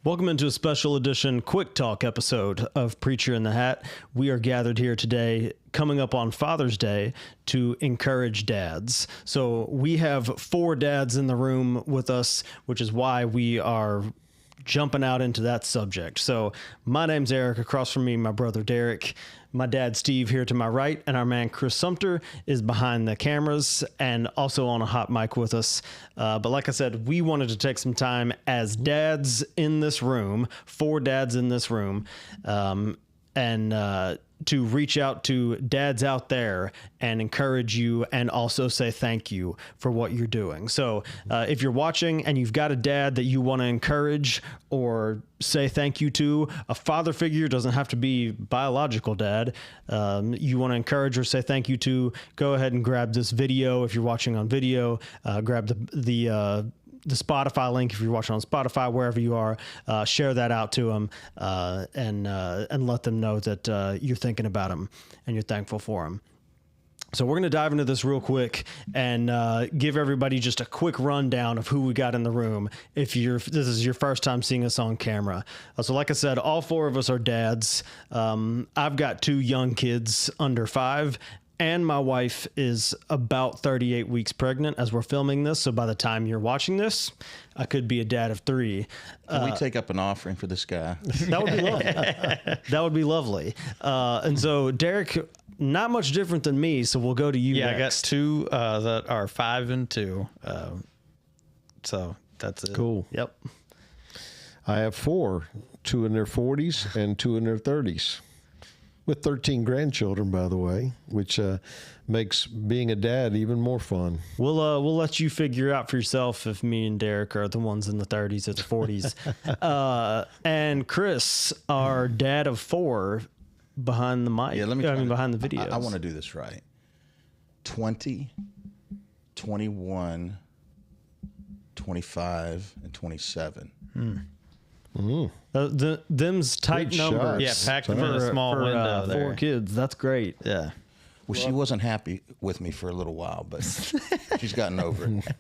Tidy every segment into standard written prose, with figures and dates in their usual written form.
Welcome into a special edition quick talk episode of Preacher in the Hat. We are gathered here today coming up on Father's Day to encourage dads. So we have 4 dads in the room with us, which is why we are jumping out into that subject. So my name's Eric. Across from me, my brother Derek, my dad Steve here to my right, and our man Chris Sumter is behind the cameras and also on a hot mic with us. But like I said, we wanted to take some time as dads in this room, 4 dads in this room, and to reach out to dads out there and encourage you and also say thank you for what you're doing. So if you're watching and you've got a dad that you want to encourage or say thank you to, a father figure doesn't have to be biological dad. You want to encourage or say thank you to, go ahead and grab this video. If you're watching on video, grab the Spotify link. If you're watching on Spotify, wherever you are, share that out to them and let them know that you're thinking about them and you're thankful for them. So we're going to dive into this real quick and give everybody just a quick rundown of who we got in the room if this is your first time seeing us on camera. So like I said, all 4 of us are dads. I've got 2 young kids under 5. And my wife is about 38 weeks pregnant as we're filming this. So by the time you're watching this, I could be a dad of 3. Can we take up an offering for this guy? That would be lovely. That would be lovely. And so Derek, not much different than me. So we'll go to you next. I got 2 that are 5 and 2. So that's it. Cool. Yep. I have 4, 2 in their 40s and 2 in their 30s. With 13 grandchildren, by the way, which makes being a dad even more fun. We'll let you figure out for yourself if me and Derek are the ones in the 30s or the 40s. And Chris, our dad of 4, behind the mic. Yeah, behind the videos. I want to do this right. 20, 21, 25, and 27. Them's tight Good numbers. Yeah, packed them in a small window there. 4 kids. That's great. Yeah. Well, she wasn't happy with me for a little while, but she's gotten over it.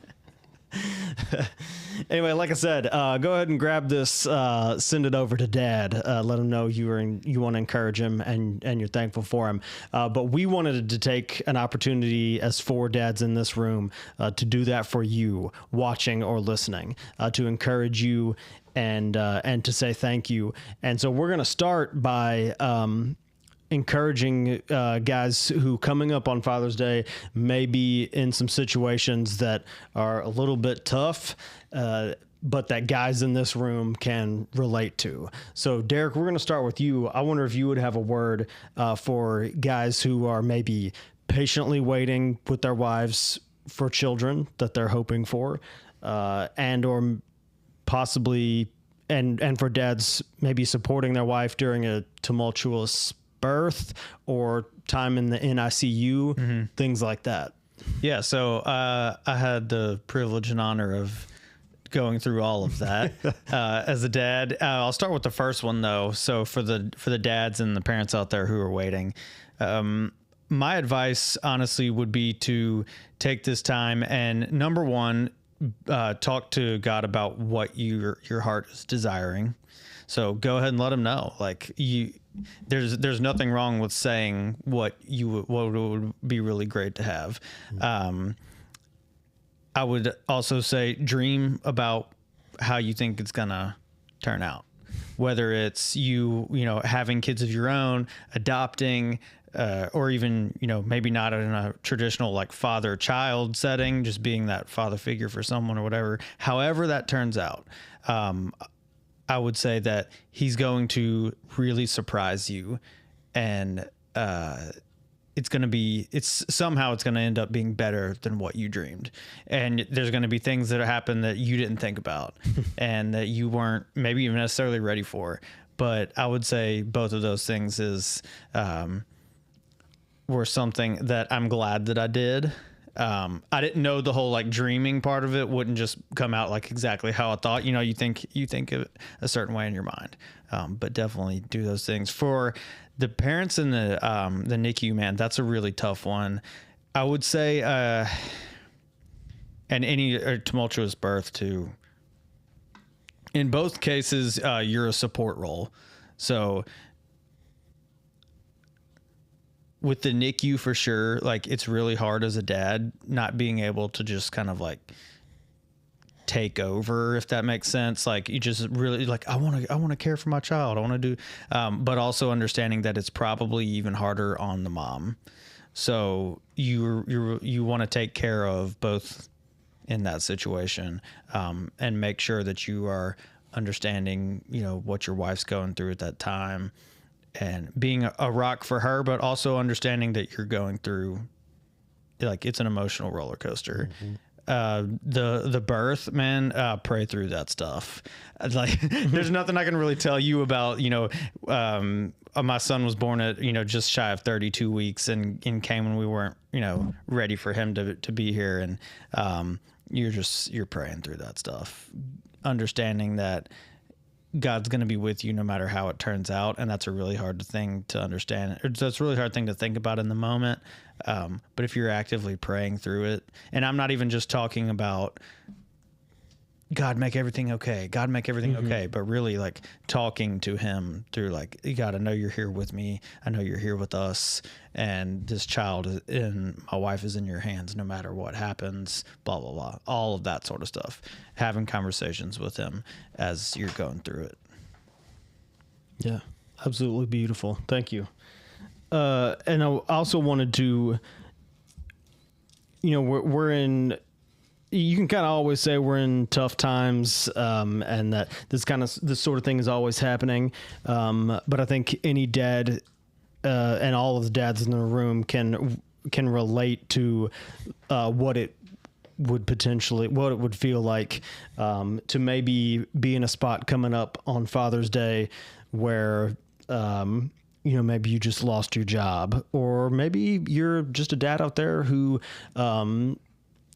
Anyway, like I said, go ahead and grab this, send it over to Dad. Let him know you want to encourage him and you're thankful for him. But we wanted to take an opportunity as 4 dads in this room to do that for you, watching or listening, to encourage you and to say thank you. And so we're going to start by encouraging guys who coming up on Father's Day may be in some situations that are a little bit tough, but that guys in this room can relate to. So Derek, we're going to start with you. I wonder if you would have a word for guys who are maybe patiently waiting with their wives for children that they're hoping for, and or possibly and for dads maybe supporting their wife during a tumultuous birth or time in the NICU, things like that. Yeah, so I had the privilege and honor of going through all of that as a dad. I'll start with the first one though. So for the dads and the parents out there who are waiting, my advice honestly would be to take this time and number one, talk to God about what your heart is desiring. So go ahead and let him know. Like there's nothing wrong with saying what would be really great to have. I would also say dream about how you think it's gonna turn out. Whether it's you having kids of your own, adopting, or even, maybe not in a traditional like father-child setting, just being that father figure for someone or whatever. However that turns out, I would say that he's going to really surprise you, and it's going to end up being better than what you dreamed. And there's going to be things that happen that you didn't think about and that you weren't maybe even necessarily ready for. But I would say both of those things were something that I'm glad that I did. I didn't know the whole like dreaming part of it wouldn't just come out like exactly how I thought. You think of it a certain way in your mind, but definitely do those things. For the parents in the NICU, man, that's a really tough one. I would say, and any tumultuous birth too. in both cases, you're a support role. So with the NICU for sure, like it's really hard as a dad not being able to just kind of like take over, if that makes sense. Like you just really like, I want to care for my child. I want to do, but also understanding that it's probably even harder on the mom. So you want to take care of both in that situation, and make sure that you are understanding, what your wife's going through at that time, and being a rock for her, but also understanding that you're going through, like, it's an emotional roller coaster. The birth, man, pray through that stuff. Like, there's nothing I can really tell you about, my son was born at, just shy of 32 weeks and came when we weren't, ready for him to be here. And, you're praying through that stuff, understanding that God's going to be with you no matter how it turns out. And that's a really hard thing to understand. That's a really hard thing to think about in the moment. But if you're actively praying through it, and I'm not even just talking about God, make everything okay. God, make everything okay. But really like talking to him through like, God, I know you're here with me. I know you're here with us. And this child and my wife is in your hands no matter what happens, blah, blah, blah. All of that sort of stuff. Having conversations with him as you're going through it. Yeah, absolutely beautiful. Thank you. And I also wanted to, we're in, you can kind of always say we're in tough times, and that this sort of thing is always happening. But I think any dad, and all of the dads in the room can relate to, what it would feel like, to maybe be in a spot coming up on Father's Day where, maybe you just lost your job, or maybe you're just a dad out there who,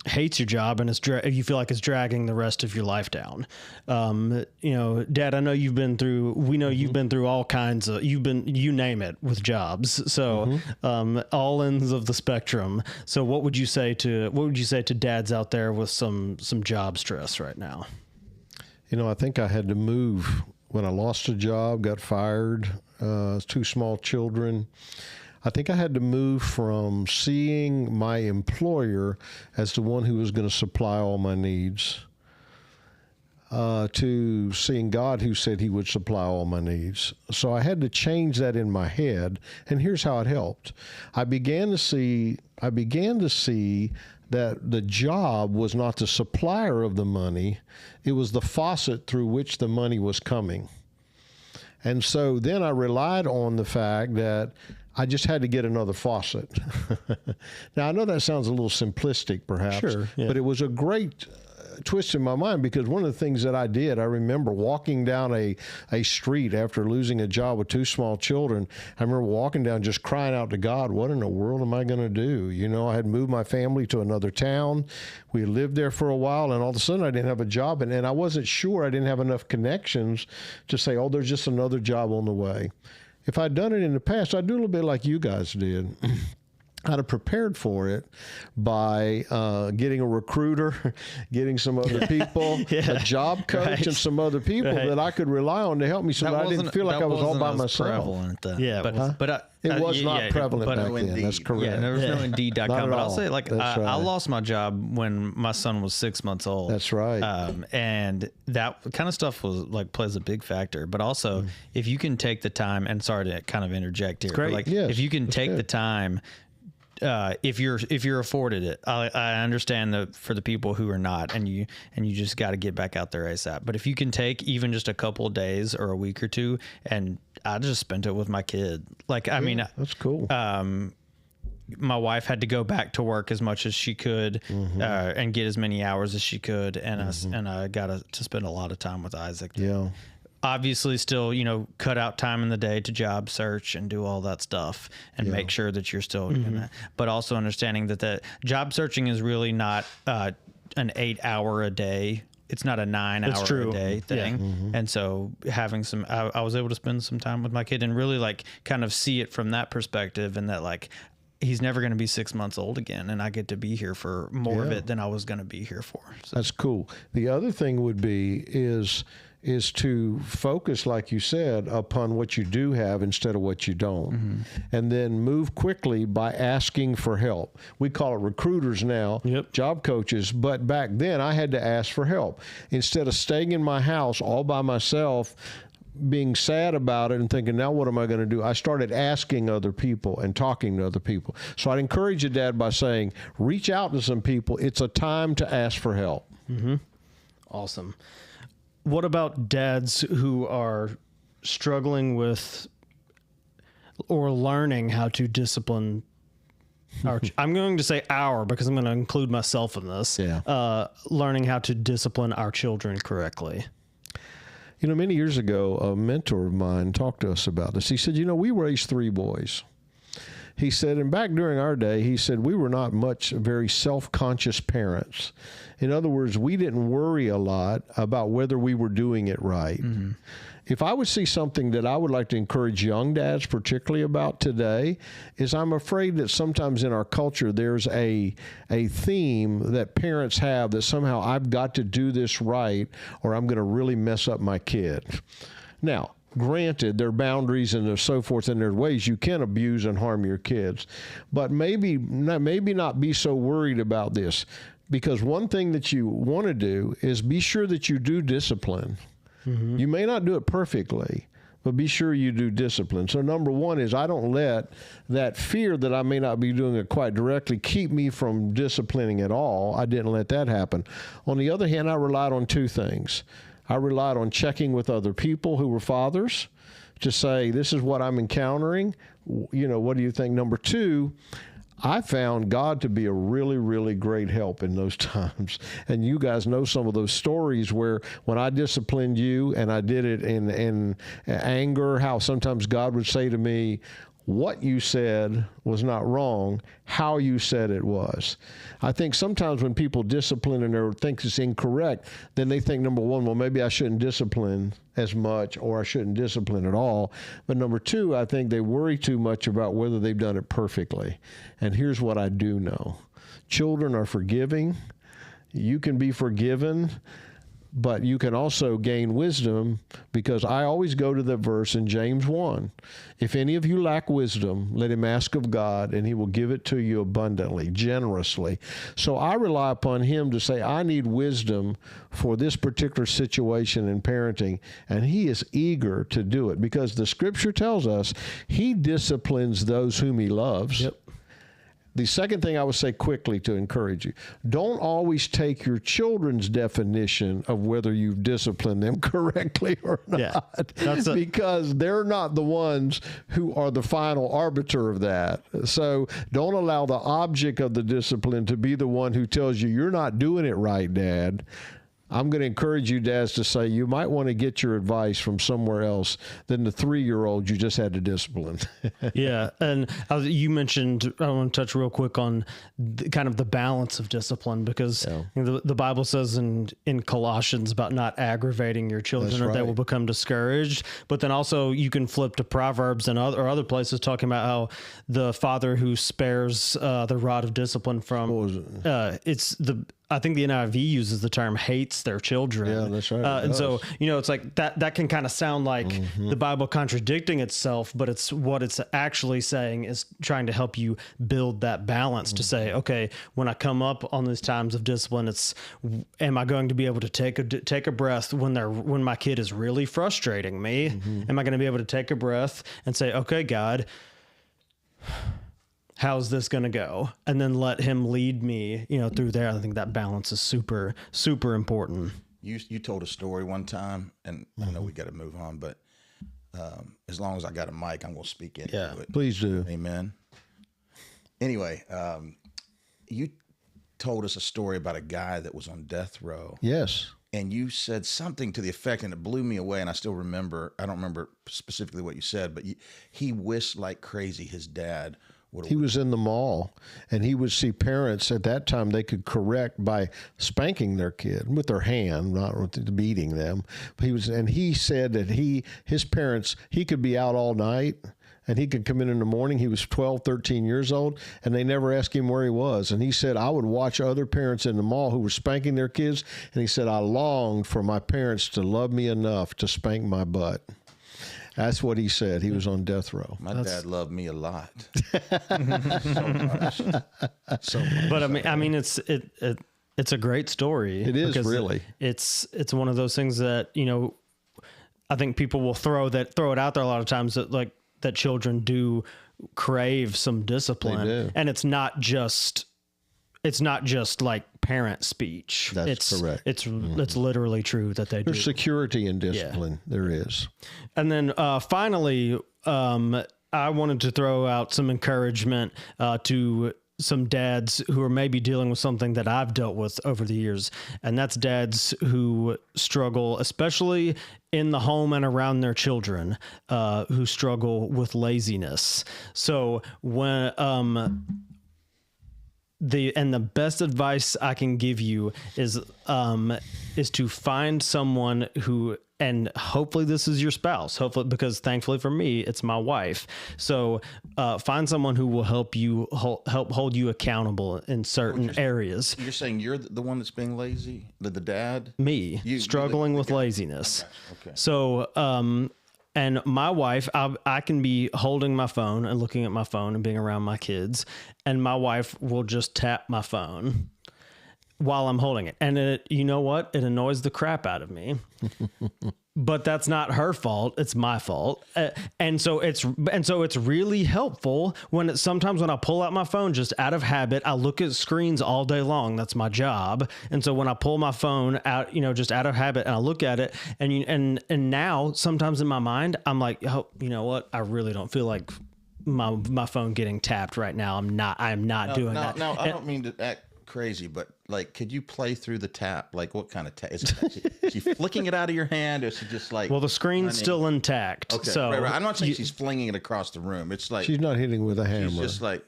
hates your job and you feel like it's dragging the rest of your life down. Dad, I know you've been through all kinds of, you name it with jobs. So, all ends of the spectrum. So what would you say to dads out there with some job stress right now? I think I had to move when I lost a job, got fired, 2 small children. I think I had to move from seeing my employer as the one who was going to supply all my needs, to seeing God who said he would supply all my needs. So I had to change that in my head, and here's how it helped. I began to see that the job was not the supplier of the money, it was the faucet through which the money was coming. And so then I relied on the fact that I just had to get another faucet. Now, I know that sounds a little simplistic, perhaps, sure, yeah. But it was a great twist in my mind, because one of the things that I did, I remember walking down a street after losing a job with 2 small children. I remember walking down just crying out to God, what in the world am I going to do? I had moved my family to another town. We lived there for a while, and all of a sudden I didn't have a job, and I wasn't sure. I didn't have enough connections to say, oh, there's just another job on the way. If I'd done it in the past, I'd do a little bit like you guys did. I'd have prepared for it by getting a recruiter, getting some other people, a job coach, and some other people that I could rely on to help me, so that I didn't feel like I was all by myself. Prevalent then. Yeah, but it was not prevalent back then. That's correct. Yeah, there was no Indeed.com. Not at But I'll all. say, like, That's right. I lost my job when my son was 6 months old. That's right. And that kind of stuff plays a big factor. But also, if you can take the time, and sorry to kind of interject here, great. but like, Yes, if you can that's take good. the time, if you're afforded it, I understand that for the people who are not, and you just got to get back out there ASAP. But if you can take even just a couple of days or a week or two, and I just spent it with my kid. Like, I mean, That's cool. my wife had to go back to work as much as she could, and get as many hours as she could. And I got to spend a lot of time with Isaac. Yeah. Obviously still, cut out time in the day to job search and do all that stuff and make sure that you're still doing that. But also understanding that the job searching is really not an 8-hour a day. It's not a 9-hour a day thing. Yeah. And so having I was able to spend some time with my kid and really like kind of see it from that perspective, and that like, he's never going to be 6 months old again, and I get to be here for more of it than I was going to be here for. So. That's cool. The other thing would be is is to focus, like you said, upon what you do have instead of what you don't. And then move quickly by asking for help. We call it recruiters now, job coaches, but back then I had to ask for help. Instead of staying in my house all by myself, being sad about it and thinking, now what am I going to do? I started asking other people and talking to other people. So I'd encourage you, Dad, by saying, reach out to some people. It's a time to ask for help. Awesome. What about dads who are struggling with or learning how to discipline our, I'm going to say our, because I'm going to include myself in this, learning how to discipline our children correctly? You know, many years ago, a mentor of mine talked to us about this. He said, you know, we raised 3 boys. He said, and back during our day, he said, we were not much very self-conscious parents. In other words, we didn't worry a lot about whether we were doing it right. If I would see something that I would like to encourage young dads particularly about today, is I'm afraid that sometimes in our culture there's a theme that parents have that somehow I've got to do this right or I'm going to really mess up my kid. Now, granted, there are boundaries and there's so forth, and there are ways you can abuse and harm your kids. But maybe not be so worried about this, because one thing that you want to do is be sure that you do discipline. You may not do it perfectly, but be sure you do discipline. So number one is I don't let that fear that I may not be doing it quite directly keep me from disciplining at all. I didn't let that happen. On the other hand, I relied on 2 things. I relied on checking with other people who were fathers to say, this is what I'm encountering. You know, what do you think? Number 2, I found God to be a really, really great help in those times. And you guys know some of those stories where when I disciplined you and I did it in anger, how sometimes God would say to me, what you said was not wrong, how you said it was. I think sometimes when people discipline and they think it's incorrect, then they think, number 1, well, maybe I shouldn't discipline as much or I shouldn't discipline at all. But number 2, I think they worry too much about whether they've done it perfectly. And here's what I do know. Children are forgiving. You can be forgiven, but you can also gain wisdom, because I always go to the verse in James 1. If any of you lack wisdom, let him ask of God, and he will give it to you abundantly, generously. So I rely upon him to say, I need wisdom for this particular situation in parenting, and he is eager to do it, because the scripture tells us he disciplines those whom he loves. The second thing I would say quickly to encourage you, don't always take your children's definition of whether you've disciplined them correctly or not, because they're not the ones who are the final arbiter of that. So don't allow the object of the discipline to be the one who tells you you're not doing it right, Dad. I'm going to encourage you, dads, to say you might want to get your advice from somewhere else than the 3-year-old you just had to discipline. Yeah. And you mentioned, I want to touch real quick on kind of the balance of discipline, because you know, the Bible says in Colossians about not aggravating your children or they will become discouraged. But then also you can flip to Proverbs and other places talking about how the father who spares the rod of discipline from, I think the NIV uses the term hates their children. Yeah, that's right. And so, you know, it's like that can kind of sound like the Bible contradicting itself, but it's what it's actually saying is trying to help you build that balance to say, okay, when I come up on these times of discipline, it's, am I going to be able to take a breath when my kid is really frustrating me? Am I going to be able to take a breath and say, okay, God, how's this going to go? And then let him lead me, you know, through there. I think that balance is super, super important. You told a story one time, and I know we got to move on, but as long as I got a mic, I'm going to speak into it. Please do. Amen. Anyway, you told us a story about a guy that was on death row. Yes. And you said something to the effect, and it blew me away, and I still remember, I don't remember specifically what you said, but he wished like crazy his dad He was in the mall, and he would see parents at that time they could correct by spanking their kid with their hand, not with beating them. But he said that his parents, he could be out all night, and he could come in the morning. He was 12, 13 years old, and they never asked him where he was. And he said, I would watch other parents in the mall who were spanking their kids, and he said, I longed for my parents to love me enough to spank my butt. That's what he said. He was on death row. My dad loved me a lot. So much. So much. But I mean, it's a great story. It is, because really. It's one of those things that, you know, I think people will throw it out there a lot of times, that like that children do crave some discipline, They do. and it's not just like parent speech. That's correct. It's literally true that they do. There's security and discipline. Yeah. There is. And then finally, I wanted to throw out some encouragement to some dads who are maybe dealing with something that I've dealt with over the years. And that's dads who struggle, especially in the home and around their children, who struggle with laziness. So when, the best advice I can give you is to find someone who, and hopefully this is your spouse, hopefully, because thankfully for me, it's my wife. So find someone who will help you help hold you accountable in certain areas. You're saying you're the one that's being lazy? The dad? Me, struggling with laziness. Okay. So, and my wife, I can be holding my phone and looking at my phone and being around my kids, and my wife will just tap my phone while I'm holding it. And you know what? It annoys the crap out of me. But that's not her fault. It's my fault. And so it's really helpful sometimes when I pull out my phone just out of habit. I look at screens all day long. That's my job. And so when I pull my phone out, you know, just out of habit, and I look at it, and now sometimes in my mind, I'm like, oh, you know what? I really don't feel like my phone getting tapped right now. I'm not doing that. No, I don't mean to act crazy, but like, could you play through the tap? Like, what kind of tap? Is she flicking it out of your hand, or is she just like? Well, the screen's still intact. Okay, so right. I'm not saying she's flinging it across the room. It's like She's not hitting with a hammer. she's just like,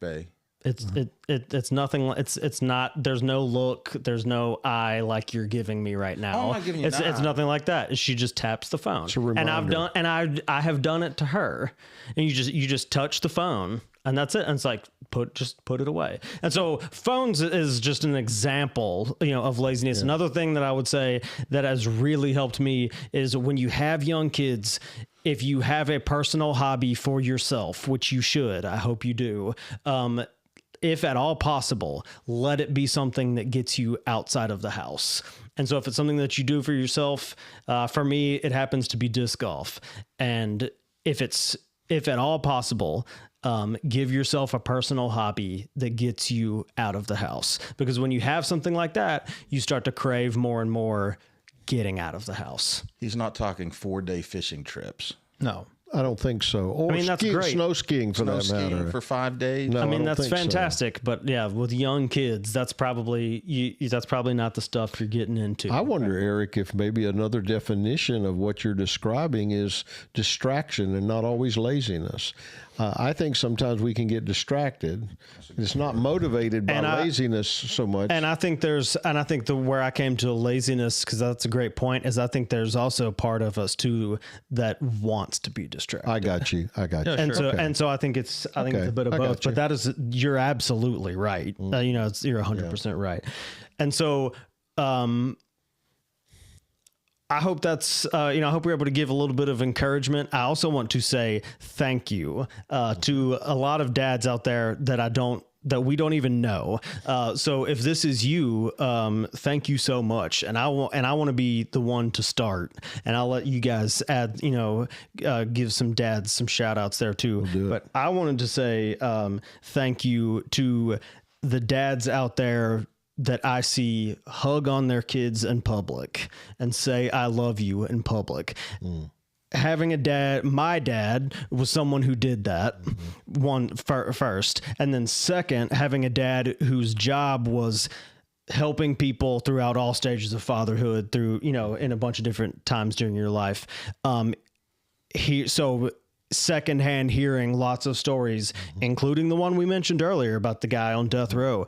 bae. It's nothing. It's not. There's no look. There's no eye like you're giving me right now. Oh, I'm not giving you it's an eye. nothing like that. She just taps the phone. It's a reminder. I have done it to her, and you just touch the phone, and that's it. And it's like just put it away. And so phones is just an example, you know, of laziness. Yeah. Another thing that I would say that has really helped me is when you have young kids, if you have a personal hobby for yourself, which you should, I hope you do, if at all possible, let it be something that gets you outside of the house. And so if it's something that you do for yourself, for me, it happens to be disc golf. And if at all possible, give yourself a personal hobby that gets you out of the house. Because when you have something like that, you start to crave more and more getting out of the house. He's not talking 4-day fishing trips. No. I don't think so. Or that's great. Snow skiing for that matter. For 5 days. No, I mean, don't that's think so. fantastic, but yeah, with young kids, that's probably not the stuff you're getting into. I wonder, Eric, if maybe another definition of what you're describing is distraction and not always laziness. I think sometimes we can get distracted. It's not motivated by laziness so much. And I think where I came to laziness, because that's a great point, is I think there's also part of us too that wants to be distracted. I got you. And so, and so I think it's a bit of both. But you're absolutely right. You're 100% right. And so, I hope that's, I hope we're able to give a little bit of encouragement. I also want to say thank you to a lot of dads out there that we don't even know. So if this is you, thank you so much. And I want to be the one to start, and I'll let you guys add, give some dads some shout outs there too. But I wanted to say, thank you to the dads out there that I see hug on their kids in public and say, I love you in public. Having a dad, my dad was someone who did that first. And then second, having a dad whose job was helping people throughout all stages of fatherhood through, in a bunch of different times during your life. secondhand hearing lots of stories, including the one we mentioned earlier about the guy on death row,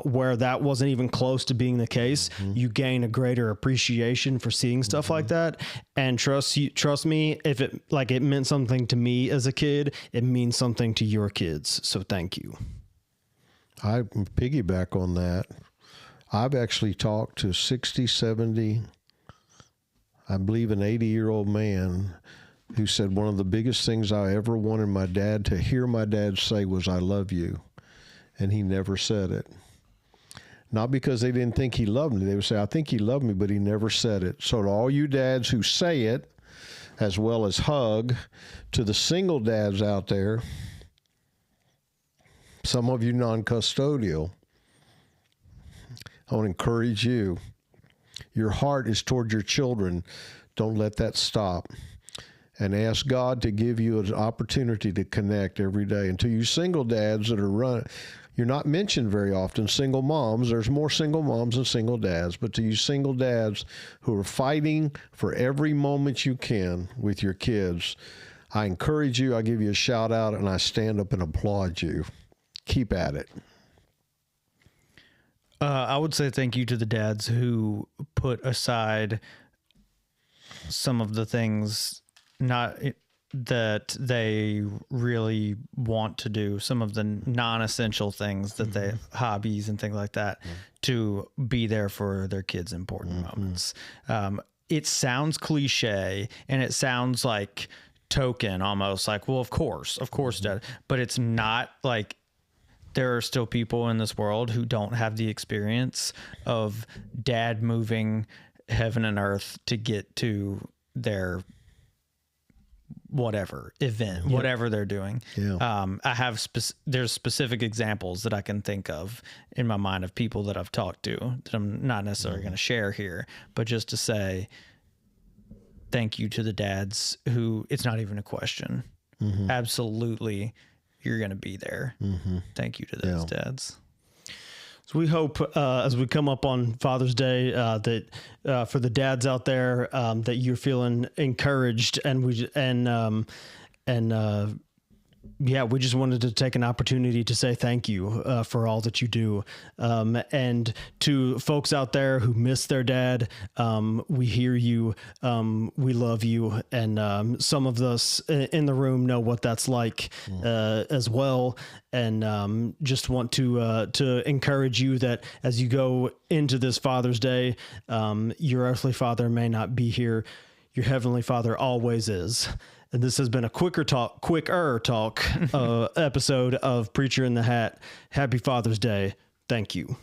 where that wasn't even close to being the case. You gain a greater appreciation for seeing stuff like that. And trust me, if it meant something to me as a kid, it means something to your kids. So thank you. I piggyback on that. I've actually talked to 60, 70, I believe an 80-year-old man who said one of the biggest things I ever wanted my dad to hear my dad say was, "I love you." And he never said it. Not because they didn't think he loved me. They would say, "I think he loved me," but he never said it. So to all you dads who say it, as well as hug, to the single dads out there, some of you non-custodial, I want to encourage you. Your heart is toward your children. Don't let that stop. And ask God to give you an opportunity to connect every day. And to you single dads that are running, you're not mentioned very often, single moms. There's more single moms than single dads. But to you single dads who are fighting for every moment you can with your kids, I encourage you, I give you a shout out, and I stand up and applaud you. Keep at it. I would say thank you to the dads who put aside some of the things that they really want to do, some of the non-essential things that they hobbies and things like that, to be there for their kids' important moments. It sounds cliche and it sounds like token, almost like, well, of course, Dad, but it's not. Like, there are still people in this world who don't have the experience of dad moving heaven and earth to get to their whatever event, whatever they're doing. Yeah. I have there's specific examples that I can think of in my mind of people that I've talked to that I'm not necessarily going to share here, but just to say thank you to the dads who, it's not even a question. Absolutely, you're going to be there. Thank you to those dads. So we hope as we come up on Father's Day that for the dads out there that you're feeling encouraged, and we just wanted to take an opportunity to say thank you for all that you do. And to folks out there who miss their dad, we hear you, we love you, and some of us in the room know what that's like as well. And just want to encourage you that as you go into this Father's Day, your earthly father may not be here. Your heavenly Father always is. And this has been a quicker talk episode of Preacher in the Hat. Happy Father's Day. Thank you.